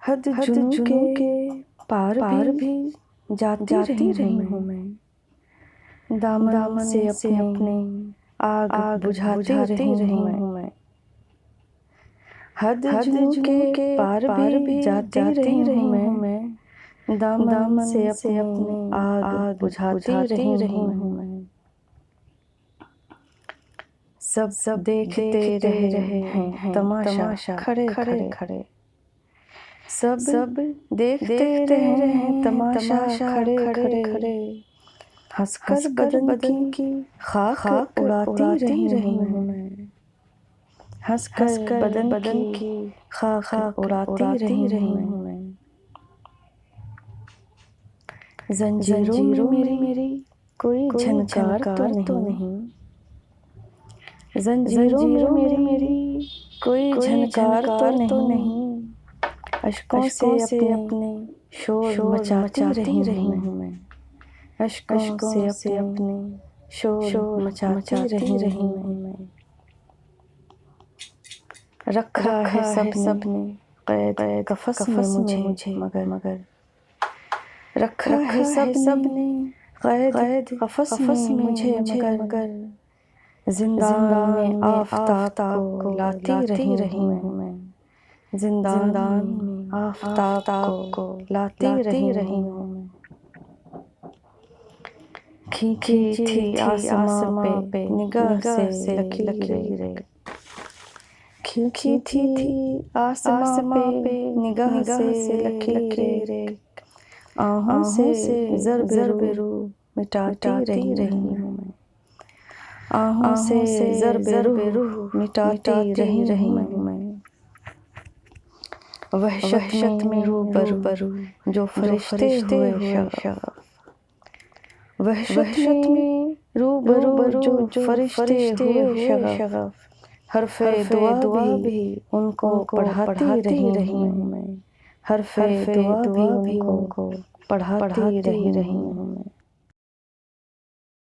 हद जुनून के पार भी जाती रही हूँ मैं। दामन से अपने आग बुझाती रही हूँ मैं। हद जुनून के पार भी जाती रही हूँ मैं। दामन से अपने आग बुझाती रही हूँ मैं। सब देखते रहे हैं तमाशा खड़े खड़े। सब देखते रहे हैं तमाशा खड़े खड़े। हंसकर बदन की खाक उड़ाती रही हूँ मैं। हंसकर बदन की खाक उड़ाती रही हूँ मैं। जंजीरों में मेरी कोई झनकार तो नहीं। जंजीरों में मेरी कोई झनकार तो नहीं। अश्कों से अपने शोर मचाती रही हूँ मैं। अश्कों से अपने शोर मचाती रही हूँ मैं। रखा है सबने कैद कफस में मुझे मगर। रखा है सबने कैद कफस में मुझे मगर। जिंदान में आफ़ताब को लाती रही हूँ मैं। जिंदान में आफ़ताब को लाती रही हूँ मैं। खींची थी आसमां पे निगाह से लकीरें। खींची थी आसमां पे निगाह से लकीरें। आहों से ज़र्ब-ए-रूह मिटाती रही हूँ मैं। आहों से ज़र्ब-ए-रूह मिटाती रही हूँ मैं। वहशत में रूबरू जो फरिश्ते हुए शग़फ़। वहशत में रूबरू जो फरिश्ते हुए शग़फ़। हर्फ़े दुआ भी उनको पढ़ाती रही हूँ मैं। हर्फ़े दुआ भी उनको पढ़ाती रही हूँ मैं।